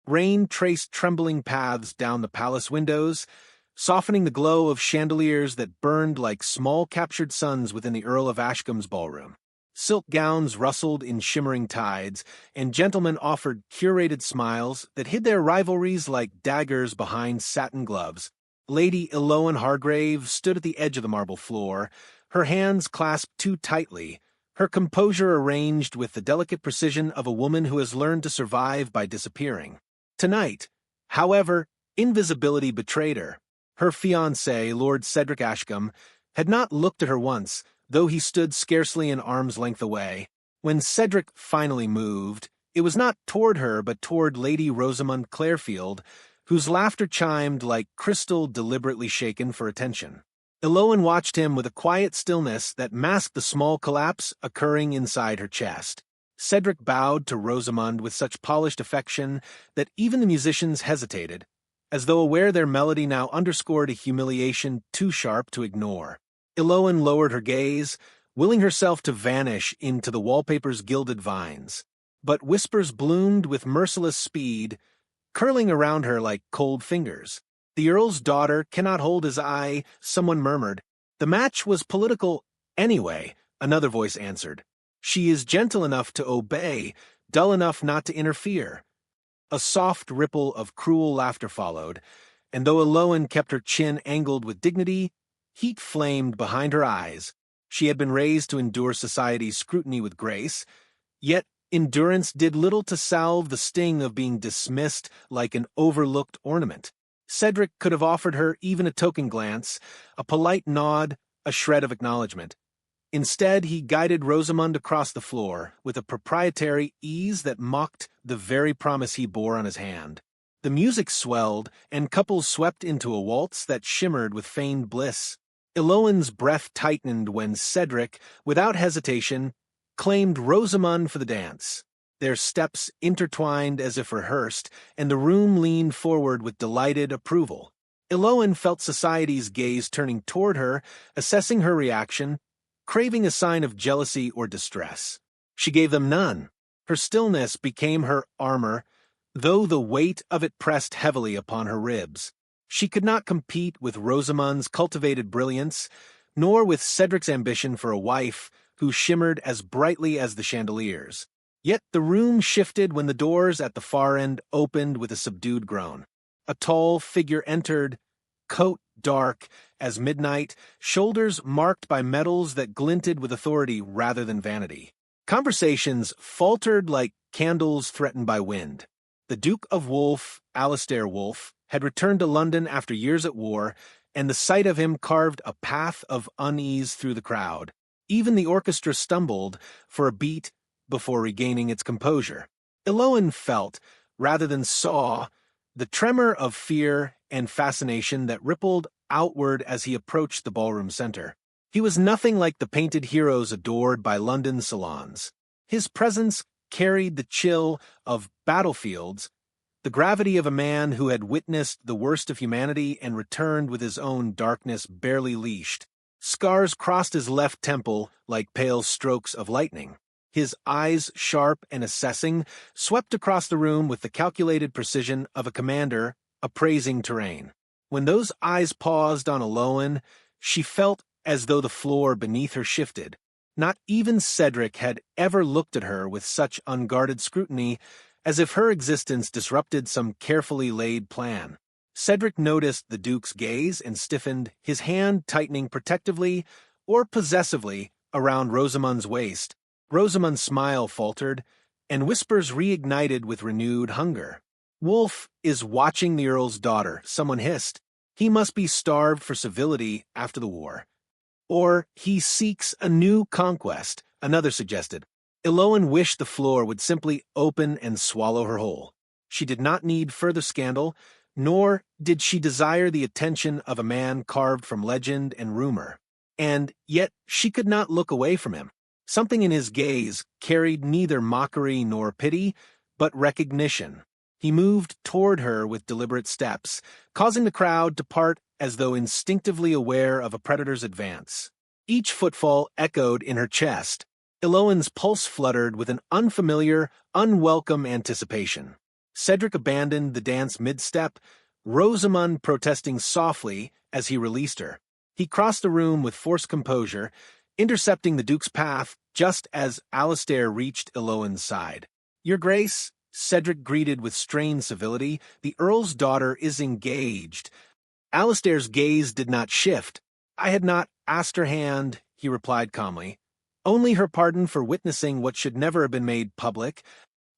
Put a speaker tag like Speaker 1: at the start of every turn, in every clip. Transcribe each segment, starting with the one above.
Speaker 1: Rain traced trembling paths down the palace windows, softening the glow of chandeliers that burned like small captured suns within the Earl of Ashcombe's ballroom. Silk gowns rustled in shimmering tides, and gentlemen offered curated smiles that hid their rivalries like daggers behind satin gloves. Lady Eloan Hargrave stood at the edge of the marble floor, her hands clasped too tightly, her composure arranged with the delicate precision of a woman who has learned to survive by disappearing. Tonight, however, invisibility betrayed her. Her fiancé, Lord Cedric Ashcombe, had not looked at her once, though he stood scarcely an arm's length away. When Cedric finally moved, it was not toward her but toward Lady Rosamund Clarefield, whose laughter chimed like crystal deliberately shaken for attention. Eloan watched him with a quiet stillness that masked the small collapse occurring inside her chest. Cedric bowed to Rosamund with such polished affection that even the musicians hesitated, as though aware their melody now underscored a humiliation too sharp to ignore. Eloan lowered her gaze, willing herself to vanish into the wallpaper's gilded vines. But whispers bloomed with merciless speed, curling around her like cold fingers. "The Earl's daughter cannot hold his eye," someone murmured. "The match was political anyway," another voice answered. "She is gentle enough to obey, dull enough not to interfere." A soft ripple of cruel laughter followed, and though Eloan kept her chin angled with dignity, heat flamed behind her eyes. She had been raised to endure society's scrutiny with grace, yet endurance did little to salve the sting of being dismissed like an overlooked ornament. Cedric could have offered her even a token glance, a polite nod, a shred of acknowledgement. Instead, he guided Rosamund across the floor with a proprietary ease that mocked the very promise he bore on his hand. The music swelled, and couples swept into a waltz that shimmered with feigned bliss. Eloan's breath tightened when Cedric, without hesitation, claimed Rosamund for the dance. Their steps intertwined as if rehearsed, and the room leaned forward with delighted approval. Eloan felt society's gaze turning toward her, assessing her reaction, craving a sign of jealousy or distress. She gave them none. Her stillness became her armor, though the weight of it pressed heavily upon her ribs. She could not compete with Rosamund's cultivated brilliance, nor with Cedric's ambition for a wife who shimmered as brightly as the chandeliers. Yet the room shifted when the doors at the far end opened with a subdued groan. A tall figure entered, coat dark as midnight, shoulders marked by medals that glinted with authority rather than vanity. Conversations faltered like candles threatened by wind. The Duke of Wolf, Alastair Wolf, had returned to London after years at war, and the sight of him carved a path of unease through the crowd. Even the orchestra stumbled for a beat before regaining its composure. Eloan felt, rather than saw, the tremor of fear and fascination that rippled outward as he approached the ballroom center. He was nothing like the painted heroes adored by London salons. His presence carried the chill of battlefields, the gravity of a man who had witnessed the worst of humanity and returned with his own darkness barely leashed. Scars crossed his left temple like pale strokes of lightning. His eyes, sharp and assessing, swept across the room with the calculated precision of a commander appraising terrain. When those eyes paused on Eloan, she felt as though the floor beneath her shifted. Not even Cedric had ever looked at her with such unguarded scrutiny, as if her existence disrupted some carefully laid plan. Cedric noticed the Duke's gaze and stiffened, his hand tightening protectively or possessively around Rosamund's waist. Rosamund's smile faltered, and whispers reignited with renewed hunger. "Wolf is watching the Earl's daughter," someone hissed. "He must be starved for civility after the war. Or he seeks a new conquest," another suggested. Eloan wished the floor would simply open and swallow her whole. She did not need further scandal, nor did she desire the attention of a man carved from legend and rumor. And yet she could not look away from him. Something in his gaze carried neither mockery nor pity, but recognition. He moved toward her with deliberate steps, causing the crowd to part as though instinctively aware of a predator's advance. Each footfall echoed in her chest. Eloan's pulse fluttered with an unfamiliar, unwelcome anticipation. Cedric abandoned the dance mid-step, Rosamund protesting softly as he released her. He crossed the room with forced composure, intercepting the Duke's path just as Alistair reached Eloan's side. "Your Grace," Cedric greeted with strained civility, "the Earl's daughter is engaged." Alistair's gaze did not shift. "I had not asked her hand," he replied calmly. "Only her pardon for witnessing what should never have been made public."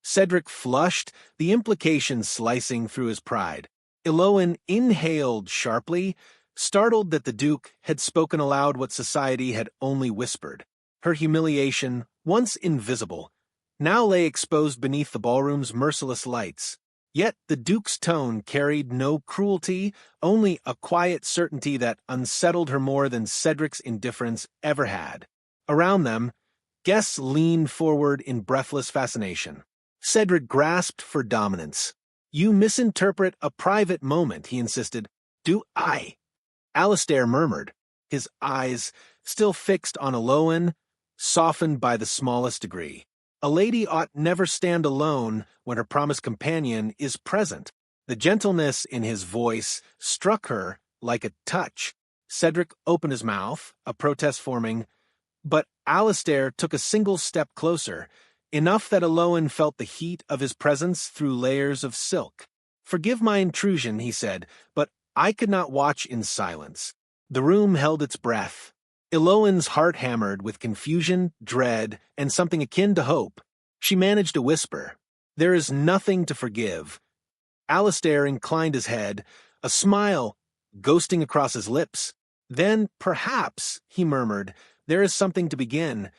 Speaker 1: Cedric flushed, the implication slicing through his pride. Eloan inhaled sharply, startled that the Duke had spoken aloud what society had only whispered. Her humiliation, once invisible, now lay exposed beneath the ballroom's merciless lights. Yet the Duke's tone carried no cruelty, only a quiet certainty that unsettled her more than Cedric's indifference ever had. Around them, guests leaned forward in breathless fascination. Cedric grasped for dominance. "You misinterpret a private moment," he insisted. "Do I?" Alistair murmured, his eyes, still fixed on Eloan, softened by the smallest degree. A lady ought never stand alone when her promised companion is present. The gentleness in his voice struck her like a touch. Cedric opened his mouth, a protest forming, but Alistair took a single step closer, enough that Eloan felt the heat of his presence through layers of silk. "Forgive my intrusion," he said, "but I could not watch in silence." The room held its breath. Eloan's heart hammered with confusion, dread, and something akin to hope. She managed to whisper, "There is nothing to forgive." Alistair inclined his head, a smile ghosting across his lips. "Then, perhaps," he murmured, "there is something to begin."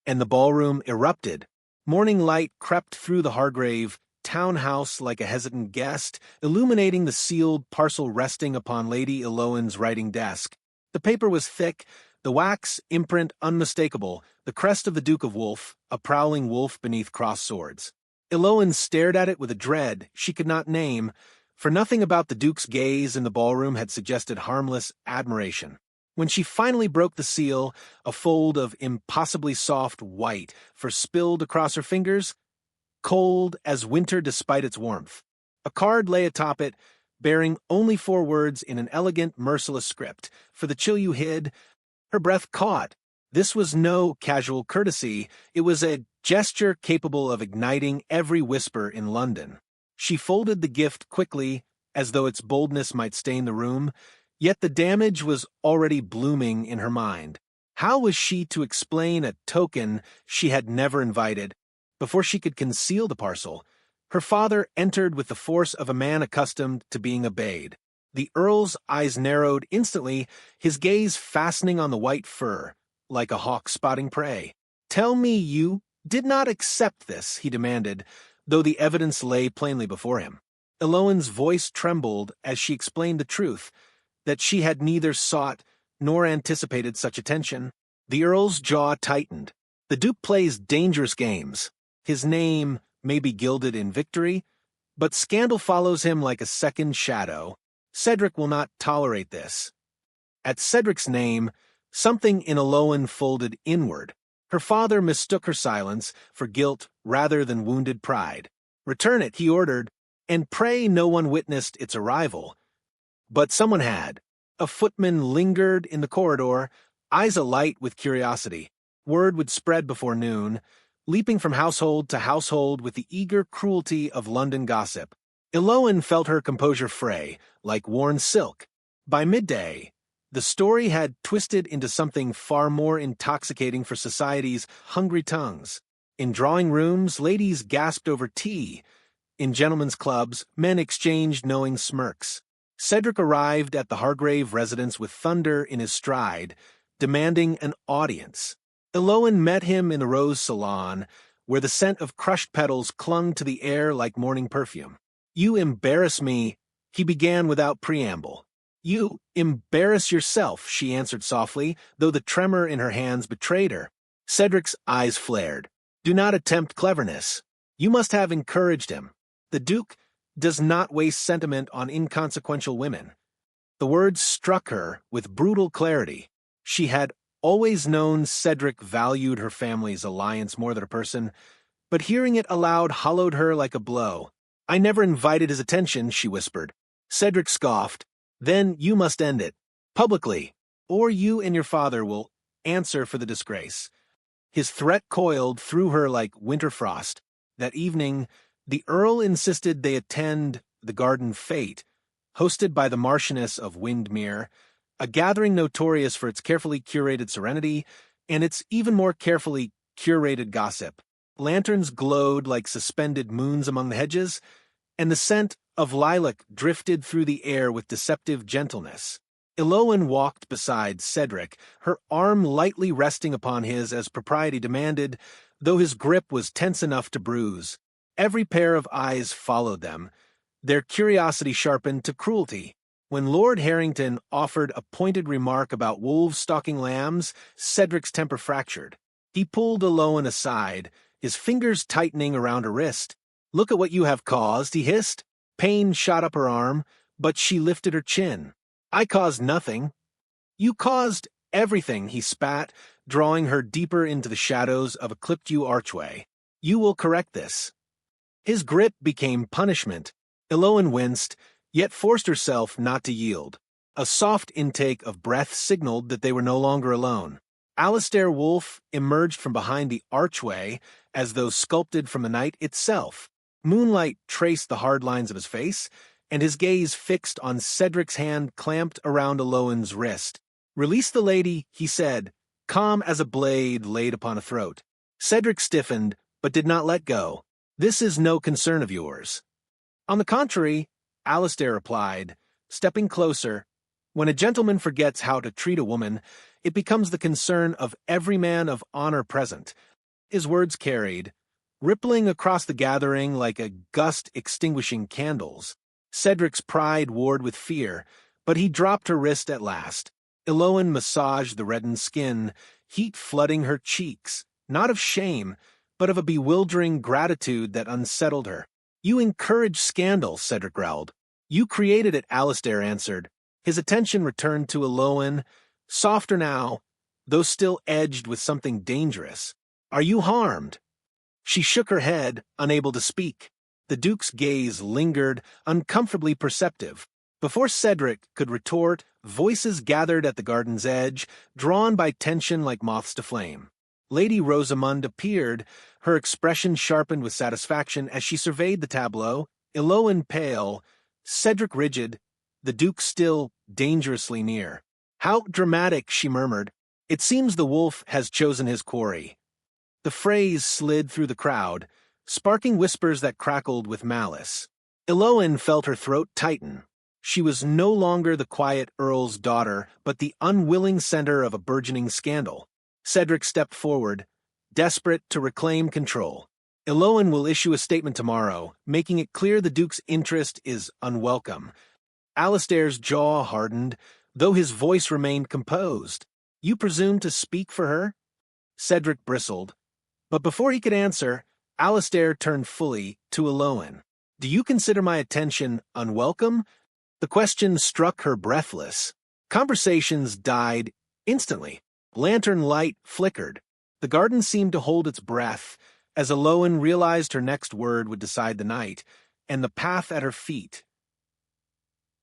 Speaker 1: And the ballroom erupted. Morning light crept through the Hargrave townhouse like a hesitant guest, illuminating the sealed parcel resting upon Lady Eloan's writing desk. The paper was thick, the wax imprint unmistakable, the crest of the Duke of Wolf, a prowling wolf beneath crossed swords. Eloan stared at it with a dread she could not name, for nothing about the Duke's gaze in the ballroom had suggested harmless admiration. When she finally broke the seal, a fold of impossibly soft white spilled across her fingers, cold as winter despite its warmth. A card lay atop it, bearing only 4 words in an elegant, merciless script. "For the chill you hid." Her breath caught. This was no casual courtesy, it was a gesture capable of igniting every whisper in London. She folded the gift quickly, as though its boldness might stain the room, yet the damage was already blooming in her mind. How was she to explain a token she had never invited? Before she could conceal the parcel, her father entered with the force of a man accustomed to being obeyed. The Earl's eyes narrowed instantly, his gaze fastening on the white fur, like a hawk spotting prey. "Tell me you did not accept this," he demanded, though the evidence lay plainly before him. Eloan's voice trembled as she explained the truth, that she had neither sought nor anticipated such attention. The Earl's jaw tightened. The Duke plays dangerous games. His name may be gilded in victory, but scandal follows him like a second shadow. Cedric will not tolerate this. At Cedric's name, something in Eloan folded inward. Her father mistook her silence for guilt rather than wounded pride. "Return it," he ordered, "and pray no one witnessed its arrival." But someone had. A footman lingered in the corridor, eyes alight with curiosity. Word would spread before noon, leaping from household to household with the eager cruelty of London gossip. Eloan felt her composure fray, like worn silk. By midday, the story had twisted into something far more intoxicating for society's hungry tongues. In drawing rooms, ladies gasped over tea. In gentlemen's clubs, men exchanged knowing smirks. Cedric arrived at the Hargrave residence with thunder in his stride, demanding an audience. Eloan met him in the rose salon, where the scent of crushed petals clung to the air like morning perfume. "You embarrass me," he began without preamble. "You embarrass yourself," she answered softly, though the tremor in her hands betrayed her. Cedric's eyes flared. "Do not attempt cleverness. You must have encouraged him. The Duke does not waste sentiment on inconsequential women." The words struck her with brutal clarity. She had always known Cedric valued her family's alliance more than her person, but hearing it aloud hollowed her like a blow. I never invited his attention, she whispered. Cedric scoffed. Then you must end it. Publicly. Or you and your father will answer for the disgrace. His threat coiled through her like winter frost. That evening, the Earl insisted they attend the Garden Fete, hosted by the Marchioness of Windmere, a gathering notorious for its carefully curated serenity and its even more carefully curated gossip. Lanterns glowed like suspended moons among the hedges, and the scent of lilac drifted through the air with deceptive gentleness. Eloan walked beside Cedric, her arm lightly resting upon his as propriety demanded, though his grip was tense enough to bruise. Every pair of eyes followed them, their curiosity sharpened to cruelty. When Lord Harrington offered a pointed remark about wolves stalking lambs, Cedric's temper fractured. He pulled Eloan aside, his fingers tightening around her wrist. "Look at what you have caused," he hissed. Pain shot up her arm, but she lifted her chin. "I caused nothing." "You caused everything," he spat, drawing her deeper into the shadows of a clipped yew archway. "You will correct this." His grip became punishment. Eloan winced, yet forced herself not to yield. A soft intake of breath signaled that they were no longer alone. Alistair Wolfe emerged from behind the archway as though sculpted from the night itself. Moonlight traced the hard lines of his face, and his gaze fixed on Cedric's hand clamped around Eloan's wrist. "Release the lady," he said, calm as a blade laid upon a throat. Cedric stiffened, but did not let go. "This is no concern of yours." "On the contrary," Alistair replied, stepping closer. "When a gentleman forgets how to treat a woman, it becomes the concern of every man of honor present." His words carried, rippling across the gathering like a gust extinguishing candles. Cedric's pride warred with fear, but he dropped her wrist at last. Eloan massaged the reddened skin, heat flooding her cheeks, not of shame, but of a bewildering gratitude that unsettled her. "You encourage scandal," Cedric growled. "You created it," Alistair answered. His attention returned to Eloan, softer now, though still edged with something dangerous. "Are you harmed?" She shook her head, unable to speak. The Duke's gaze lingered, uncomfortably perceptive. Before Cedric could retort, voices gathered at the garden's edge, drawn by tension like moths to flame. Lady Rosamund appeared, her expression sharpened with satisfaction as she surveyed the tableau, Eloan pale, Cedric rigid, the Duke still dangerously near. "How dramatic," she murmured. "It seems the wolf has chosen his quarry." The phrase slid through the crowd, sparking whispers that crackled with malice. Eloan felt her throat tighten. She was no longer the quiet Earl's daughter, but the unwilling center of a burgeoning scandal. Cedric stepped forward, desperate to reclaim control. "Eloan will issue a statement tomorrow, making it clear the Duke's interest is unwelcome." Alistair's jaw hardened, though his voice remained composed. "You presume to speak for her?" Cedric bristled. But before he could answer, Alistair turned fully to Eloan. "Do you consider my attention unwelcome?" The question struck her breathless. Conversations died instantly. Lantern light flickered. The garden seemed to hold its breath as Eloan realized her next word would decide the night, and the path at her feet.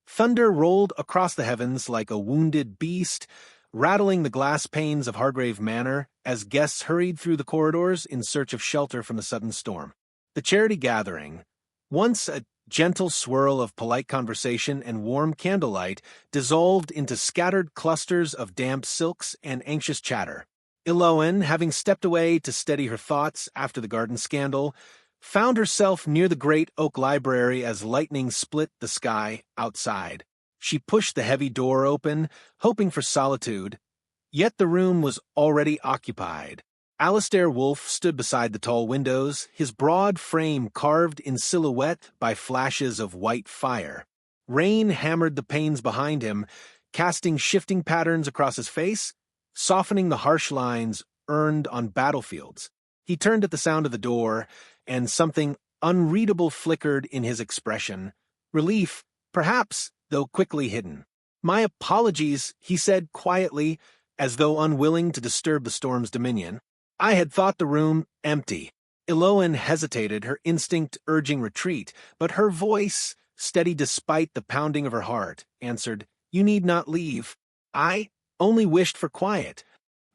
Speaker 1: Thunder rolled across the heavens like a wounded beast, rattling the glass panes of Hargrave Manor as guests hurried through the corridors in search of shelter from the sudden storm. The charity gathering, once a gentle swirl of polite conversation and warm candlelight, dissolved into scattered clusters of damp silks and anxious chatter. Eloan, having stepped away to steady her thoughts after the garden scandal, found herself near the great oak library as lightning split the sky outside. She pushed the heavy door open, hoping for solitude, yet the room was already occupied. Alistair Wolfe stood beside the tall windows, his broad frame carved in silhouette by flashes of white fire. Rain hammered the panes behind him, casting shifting patterns across his face, softening the harsh lines earned on battlefields. He turned at the sound of the door, and something unreadable flickered in his expression. Relief, perhaps, though quickly hidden. "My apologies," he said quietly, as though unwilling to disturb the storm's dominion. "I had thought the room empty." Eloan hesitated, her instinct urging retreat, but her voice, steady despite the pounding of her heart, answered, "You need not leave. I only wished for quiet."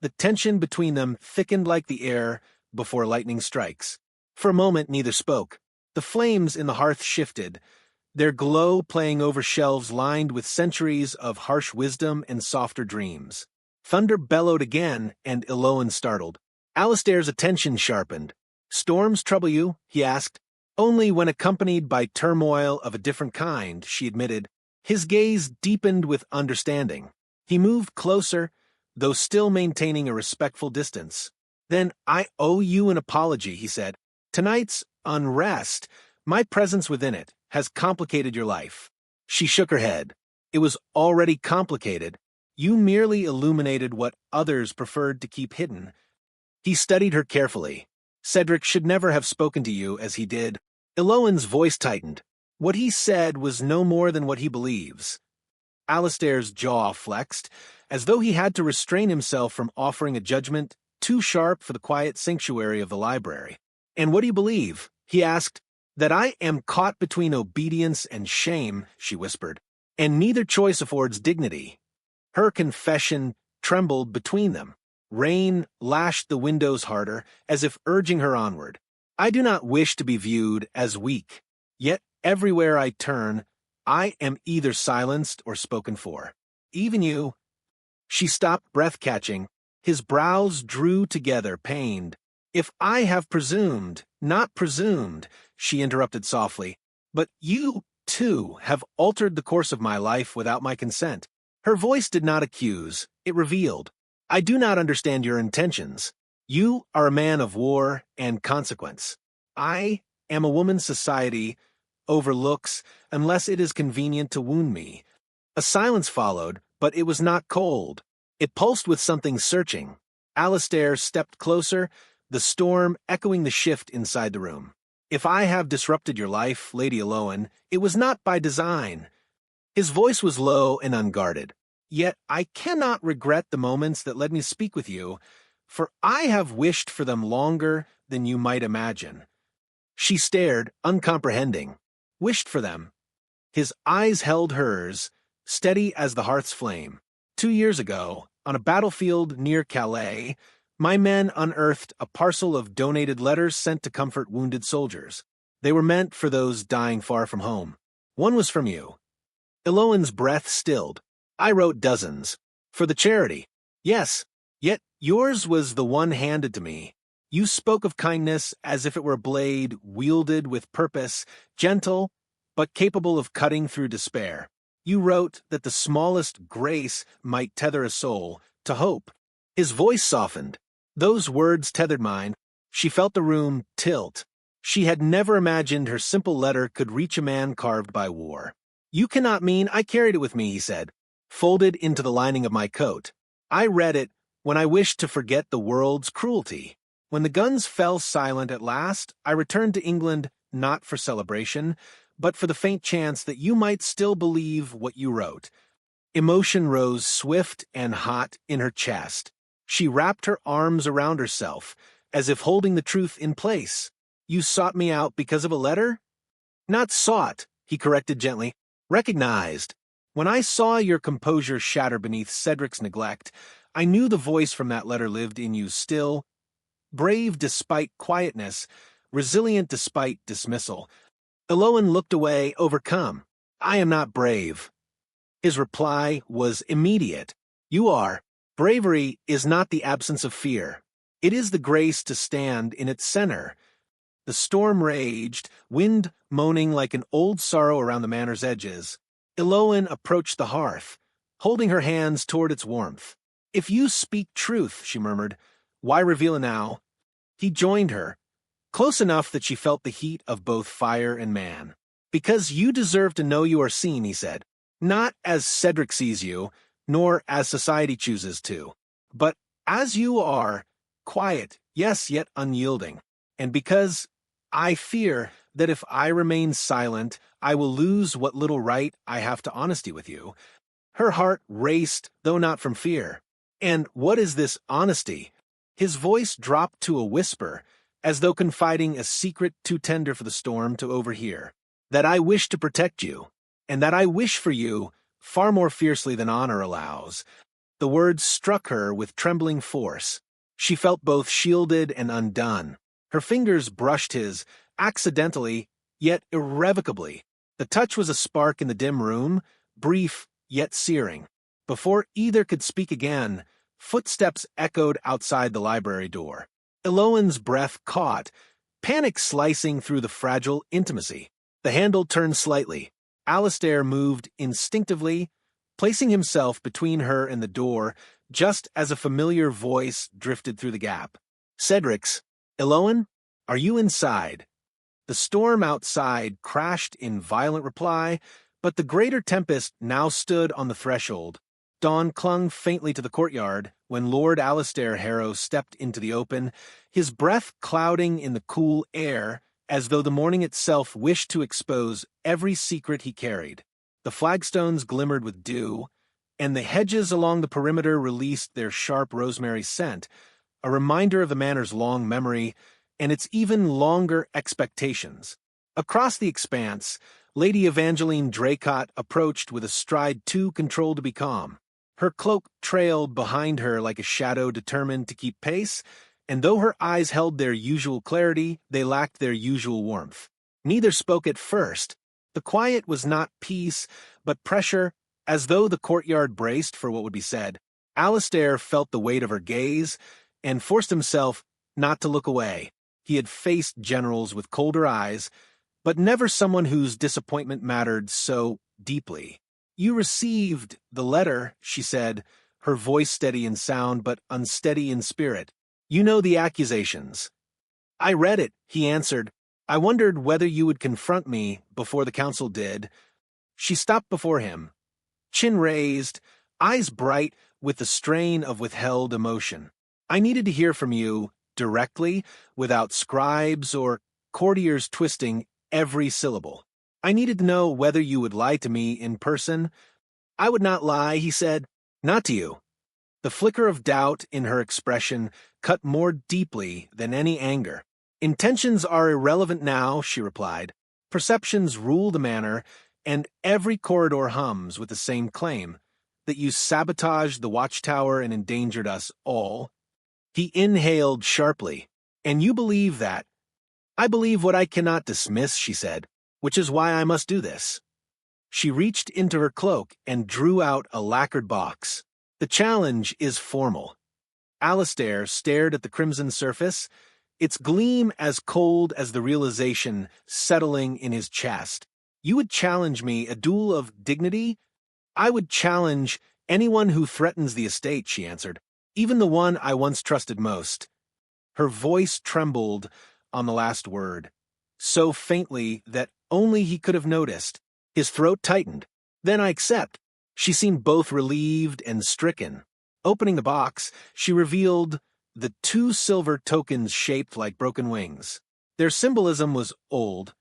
Speaker 1: The tension between them thickened like the air before lightning strikes. For a moment neither spoke. The flames in the hearth shifted, their glow playing over shelves lined with centuries of harsh wisdom and softer dreams. Thunder bellowed again, and Eloan startled. Alistair's attention sharpened. "Storms trouble you?" he asked. "Only when accompanied by turmoil of a different kind," she admitted. His gaze deepened with understanding. He moved closer, though still maintaining a respectful distance. "Then I owe you an apology," he said. "Tonight's unrest, my presence within it, has complicated your life." She shook her head. "It was already complicated. You merely illuminated what others preferred to keep hidden." He studied her carefully. "Cedric should never have spoken to you as he did." Eloan's voice tightened. "What he said was no more than what he believes." Alistair's jaw flexed, as though he had to restrain himself from offering a judgment too sharp for the quiet sanctuary of the library. "And what do you believe?" he asked. "That I am caught between obedience and shame," she whispered, "and neither choice affords dignity." Her confession trembled between them. Rain lashed the windows harder, as if urging her onward. "I do not wish to be viewed as weak, yet everywhere I turn, I am either silenced or spoken for. Even you." She stopped, breath-catching. His brows drew together, pained. "If I have presumed, not presumed," she interrupted softly, "but you, too, have altered the course of my life without my consent." Her voice did not accuse, it revealed. "I do not understand your intentions. You are a man of war and consequence. I am a woman society overlooks unless it is convenient to wound me." A silence followed, but it was not cold. It pulsed with something searching. Alistair stepped closer, the storm echoing the shift inside the room. "If I have disrupted your life, Lady Eloan, it was not by design." His voice was low and unguarded. "Yet I cannot regret the moments that led me to speak with you, for I have wished for them longer than you might imagine." She stared, uncomprehending. "Wished for them?" His eyes held hers, steady as the hearth's flame. "2 years ago, on a battlefield near Calais, my men unearthed a parcel of donated letters sent to comfort wounded soldiers. They were meant for those dying far from home. One was from you." Eloan's breath stilled. "I wrote dozens. For the charity." "Yes, yet yours was the one handed to me. You spoke of kindness as if it were a blade wielded with purpose, gentle, but capable of cutting through despair. You wrote that the smallest grace might tether a soul to hope." His voice softened. Those words tethered mine. She felt the room tilt. She had never imagined her simple letter could reach a man carved by war. "You cannot mean I carried it with me," he said, "folded into the lining of my coat. I read it when I wished to forget the world's cruelty. When the guns fell silent at last, I returned to England not for celebration, but for the faint chance that you might still believe what you wrote." Emotion rose swift and hot in her chest. She wrapped her arms around herself, as if holding the truth in place. "You sought me out because of a letter?" "Not sought," he corrected gently. "Recognized. When I saw your composure shatter beneath Cedric's neglect, I knew the voice from that letter lived in you still, brave despite quietness, resilient despite dismissal." Eloan looked away, overcome. "I am not brave." His reply was immediate. "You are. Bravery is not the absence of fear. It is the grace to stand in its center." The storm raged, wind moaning like an old sorrow around the manor's edges. Eloan approached the hearth, holding her hands toward its warmth. "If you speak truth," she murmured, "why reveal it now?" He joined her, close enough that she felt the heat of both fire and man. "Because you deserve to know you are seen," he said. "Not as Cedric sees you, nor as society chooses to, but as you are, quiet, yes, yet unyielding. And because I fear that if I remain silent, I will lose what little right I have to honesty with you." Her heart raced, though not from fear. "And what is this honesty?" His voice dropped to a whisper, as though confiding a secret too tender for the storm to overhear. That I wish to protect you, and that I wish for you far more fiercely than honor allows. The words struck her with trembling force. She felt both shielded and undone. Her fingers brushed his, accidentally, yet irrevocably. The touch was a spark in the dim room, brief yet searing. Before either could speak again, footsteps echoed outside the library door. Eloan's breath caught, panic slicing through the fragile intimacy. The handle turned slightly. Alistair moved instinctively, placing himself between her and the door just as a familiar voice drifted through the gap. Cedric's. Eloan, are you inside? The storm outside crashed in violent reply, but the greater tempest now stood on the threshold. Dawn clung faintly to the courtyard when Lord Alistair Harrow stepped into the open, his breath clouding in the cool air as though the morning itself wished to expose every secret he carried. The flagstones glimmered with dew, and the hedges along the perimeter released their sharp rosemary scent, a reminder of the manor's long memory and its even longer expectations. Across the expanse, Lady Evangeline Draycott approached with a stride too controlled to be calm. Her cloak trailed behind her like a shadow determined to keep pace, and though her eyes held their usual clarity, they lacked their usual warmth. Neither spoke at first. The quiet was not peace, but pressure, as though the courtyard braced for what would be said. Alistair felt the weight of her gaze, and forced himself not to look away. He had faced generals with colder eyes, but never someone whose disappointment mattered so deeply. You received the letter, she said, her voice steady in sound but unsteady in spirit. You know the accusations. I read it, he answered. I wondered whether you would confront me before the council did. She stopped before him, chin raised, eyes bright with the strain of withheld emotion. I needed to hear from you directly, without scribes or courtiers twisting every syllable. I needed to know whether you would lie to me in person. I would not lie, he said. Not to you. The flicker of doubt in her expression cut more deeply than any anger. Intentions are irrelevant now, she replied. Perceptions rule the manor, and every corridor hums with the same claim, that you sabotaged the watchtower and endangered us all. He inhaled sharply. And you believe that? I believe what I cannot dismiss, she said, which is why I must do this. She reached into her cloak and drew out a lacquered box. The challenge is formal. Alistair stared at the crimson surface, its gleam as cold as the realization settling in his chest. You would challenge me a duel of dignity? I would challenge anyone who threatens the estate, she answered, even the one I once trusted most. Her voice trembled on the last word, so faintly that only he could have noticed. His throat tightened. Then I accept. She seemed both relieved and stricken. Opening the box, she revealed the 2 silver tokens shaped like broken wings. Their symbolism was old.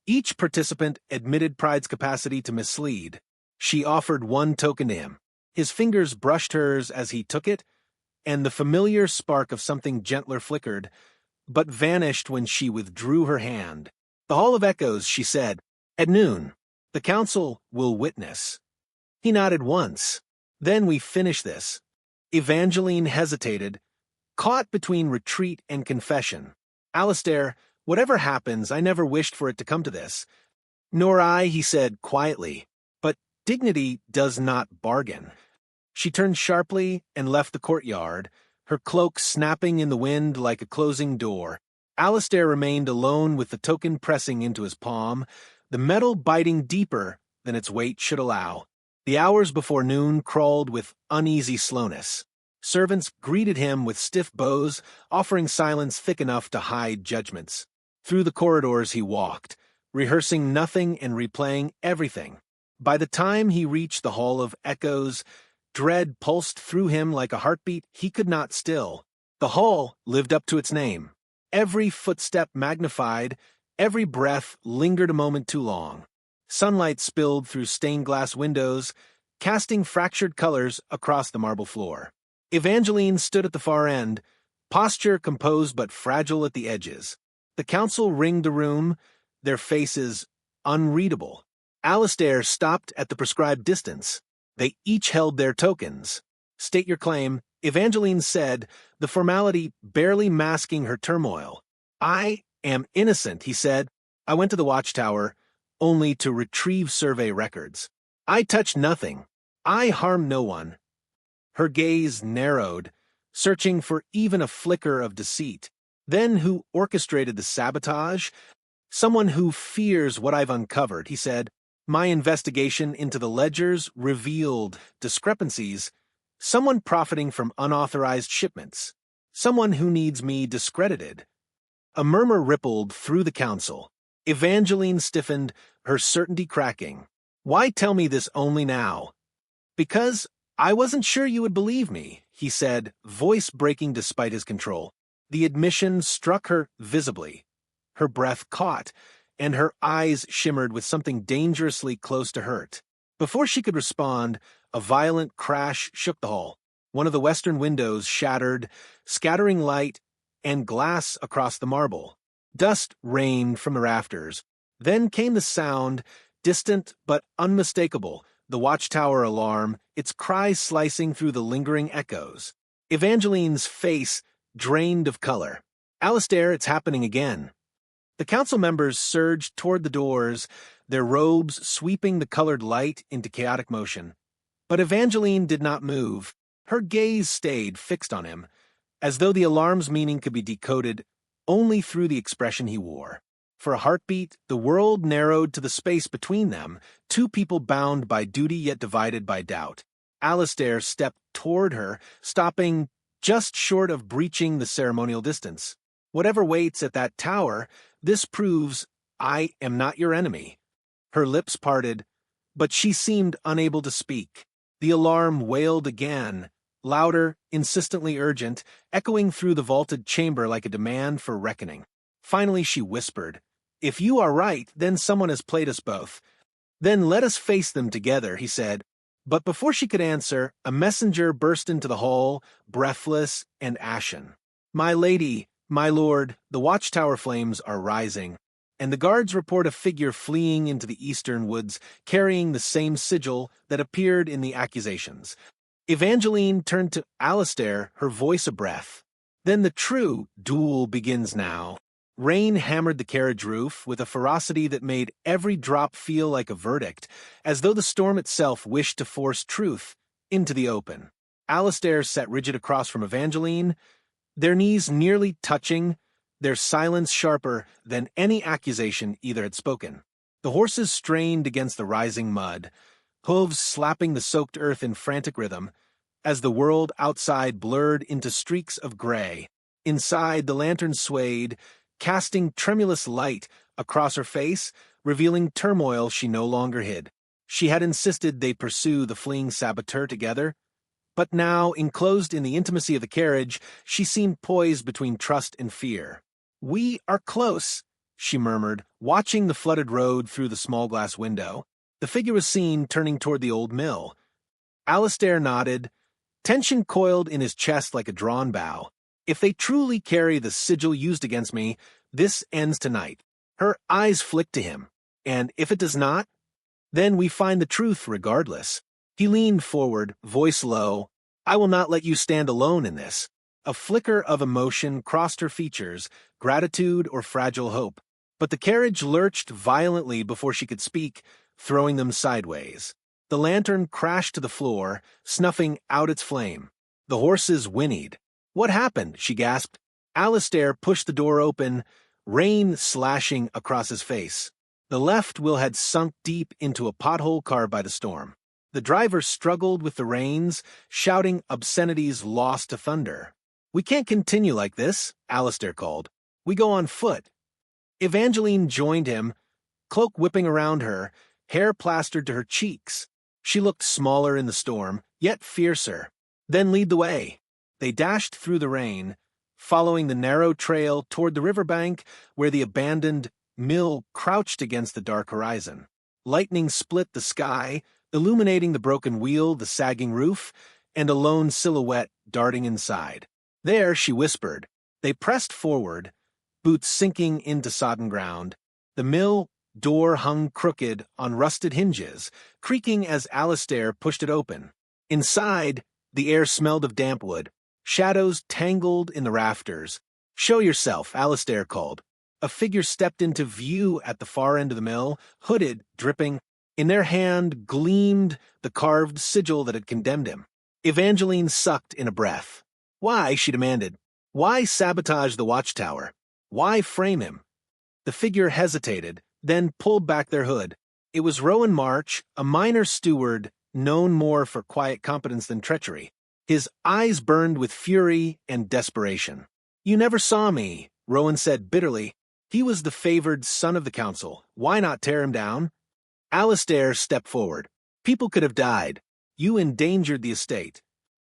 Speaker 1: Each participant admitted pride's capacity to mislead. She offered 1 token to him. His fingers brushed hers as he took it, and the familiar spark of something gentler flickered, but vanished when she withdrew her hand. The Hall of Echoes, she said. At noon. The council will witness. He nodded once. Then we finish this. Evangeline hesitated, caught between retreat and confession. Alistair, whatever happens, I never wished for it to come to this. Nor I, he said quietly. But dignity does not bargain. She turned sharply and left the courtyard, her cloak snapping in the wind like a closing door. Alistair remained alone with the token pressing into his palm, the metal biting deeper than its weight should allow. The hours before noon crawled with uneasy slowness. Servants greeted him with stiff bows, offering silence thick enough to hide judgments. Through the corridors he walked, rehearsing nothing and replaying everything. By the time he reached the Hall of Echoes, dread pulsed through him like a heartbeat he could not still. The hall lived up to its name. Every footstep magnified, every breath lingered a moment too long. Sunlight spilled through stained glass windows, casting fractured colors across the marble floor. Evangeline stood at the far end, posture composed but fragile at the edges. The council ringed the room, their faces unreadable. Alistair stopped at the prescribed distance. They each held their tokens. "State your claim," Evangeline said, the formality barely masking her turmoil. "I am innocent," he said. "I went to the watchtower only to retrieve survey records. I touched nothing. I harmed no one." Her gaze narrowed, searching for even a flicker of deceit. "Then who orchestrated the sabotage?" "Someone who fears what I've uncovered," he said. "My investigation into the ledgers revealed discrepancies. Someone profiting from unauthorized shipments. Someone who needs me discredited." A murmur rippled through the council. Evangeline stiffened, her certainty cracking. "Why tell me this only now?" "Because I wasn't sure you would believe me," he said, voice breaking despite his control. The admission struck her visibly. Her breath caught, and her eyes shimmered with something dangerously close to hurt. Before she could respond, a violent crash shook the hall. One of the western windows shattered, scattering light and glass across the marble. Dust rained from the rafters. Then came the sound, distant but unmistakable, the watchtower alarm, its cries slicing through the lingering echoes. Evangeline's face drained of color. "Alistair, it's happening again." The council members surged toward the doors, their robes sweeping the colored light into chaotic motion. But Evangeline did not move. Her gaze stayed fixed on him, as though the alarm's meaning could be decoded only through the expression he wore. For a heartbeat, the world narrowed to the space between them, two people bound by duty yet divided by doubt. Alistair stepped toward her, stopping just short of breaching the ceremonial distance. "Whatever waits at that tower, this proves I am not your enemy." Her lips parted, but she seemed unable to speak. The alarm wailed again, louder, insistently urgent, echoing through the vaulted chamber like a demand for reckoning. Finally she whispered, "If you are right, then someone has played us both. Then let us face them together," he said. But before she could answer, a messenger burst into the hall, breathless and ashen. "My lady, my lord, the watchtower flames are rising, and the guards report a figure fleeing into the eastern woods, carrying the same sigil that appeared in the accusations." Evangeline turned to Alistair, her voice a breath. "Then the true duel begins now." Rain hammered the carriage roof with a ferocity that made every drop feel like a verdict, as though the storm itself wished to force truth into the open. Alistair sat rigid across from Evangeline, their knees nearly touching, their silence sharper than any accusation either had spoken. The horses strained against the rising mud, hooves slapping the soaked earth in frantic rhythm, as the world outside blurred into streaks of gray. Inside, the lantern swayed, casting tremulous light across her face, revealing turmoil she no longer hid. She had insisted they pursue the fleeing saboteur together, but now, enclosed in the intimacy of the carriage, she seemed poised between trust and fear. "We are close," she murmured, watching the flooded road through the small glass window. The figure was seen turning toward the old mill. Alistair nodded, tension coiled in his chest like a drawn bow. "If they truly carry the sigil used against me, this ends tonight." Her eyes flicked to him. "And if it does not, then we find the truth regardless." He leaned forward, voice low. "I will not let you stand alone in this." A flicker of emotion crossed her features, gratitude or fragile hope. But the carriage lurched violently before she could speak, throwing them sideways. The lantern crashed to the floor, snuffing out its flame. The horses whinnied. "What happened?" she gasped. Alistair pushed the door open, rain slashing across his face. The left wheel had sunk deep into a pothole carved by the storm. The driver struggled with the reins, shouting obscenities lost to thunder. "We can't continue like this," Alistair called. "We go on foot." Evangeline joined him, cloak whipping around her, hair plastered to her cheeks. She looked smaller in the storm, yet fiercer. "Then lead the way." They dashed through the rain, following the narrow trail toward the riverbank where the abandoned mill crouched against the dark horizon. Lightning split the sky, illuminating the broken wheel, the sagging roof, and a lone silhouette darting inside. There, she whispered. They pressed forward, boots sinking into sodden ground. The mill door hung crooked on rusted hinges, creaking as Alistair pushed it open. Inside, the air smelled of damp wood. Shadows tangled in the rafters. "Show yourself," Alistair called. A figure stepped into view at the far end of the mill, hooded, dripping. In their hand gleamed the carved sigil that had condemned him. Evangeline sucked in a breath. Why, she demanded. Why sabotage the watchtower? Why frame him? The figure hesitated, then pulled back their hood. It was Rowan March, a minor steward, known more for quiet competence than treachery. His eyes burned with fury and desperation. "You never saw me," Rowan said bitterly. "He was the favored son of the council. Why not tear him down?" Alistair stepped forward. "People could have died. You endangered the estate."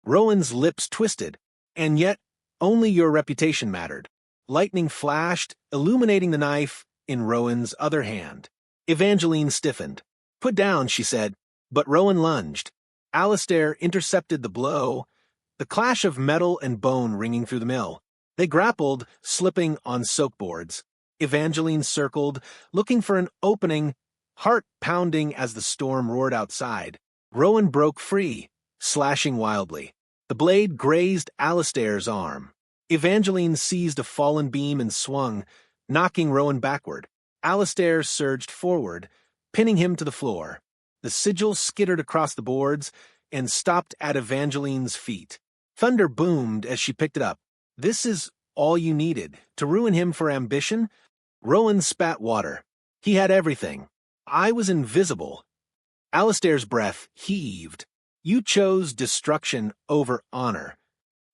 Speaker 1: Rowan's lips twisted, and yet only your reputation mattered. Lightning flashed, illuminating the knife in Rowan's other hand. Evangeline stiffened. "Put down," she said, but Rowan lunged. Alistair intercepted the blow, the clash of metal and bone ringing through the mill. They grappled, slipping on soak boards. Evangeline circled, looking for an opening, heart pounding as the storm roared outside. Rowan broke free, slashing wildly. The blade grazed Alistair's arm. Evangeline seized a fallen beam and swung, knocking Rowan backward. Alistair surged forward, pinning him to the floor. The sigil skittered across the boards and stopped at Evangeline's feet. Thunder boomed as she picked it up. "This is all you needed, to ruin him for ambition?" Rowan spat water. "He had everything. I was invisible." Alistair's breath heaved. "You chose destruction over honor."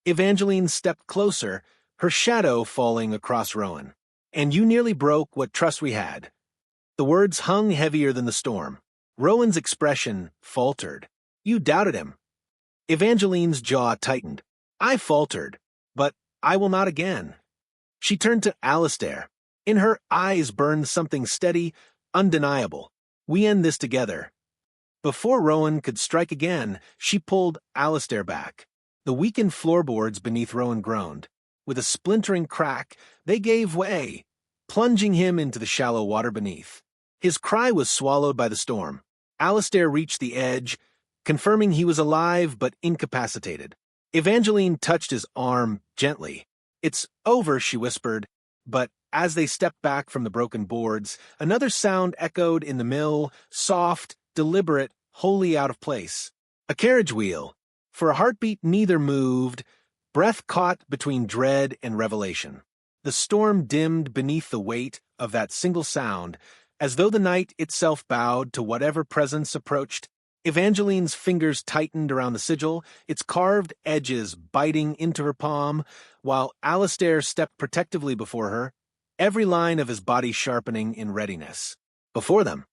Speaker 1: Evangeline stepped closer, her shadow falling across Rowan. "And you nearly broke what trust we had." The words hung heavier than the storm. Rowan's expression faltered. "You doubted him." Evangeline's jaw tightened. "I faltered, but I will not again." She turned to Alistair. In her eyes burned something steady, undeniable. "We end this together." Before Rowan could strike again, she pulled Alistair back. The weakened floorboards beneath Rowan groaned. With a splintering crack, they gave way, plunging him into the shallow water beneath. His cry was swallowed by the storm. Alistair reached the edge, confirming he was alive but incapacitated. Evangeline touched his arm gently. "It's over," she whispered, but as they stepped back from the broken boards, another sound echoed in the mill, soft, deliberate, wholly out of place. A carriage wheel. For a heartbeat neither moved, breath caught between dread and revelation. The storm dimmed beneath the weight of that single sound, as though the night itself bowed to whatever presence approached. Evangeline's fingers tightened around the sigil, its carved edges biting into her palm, while Alistair stepped protectively before her, every line of his body sharpening in readiness. Before them,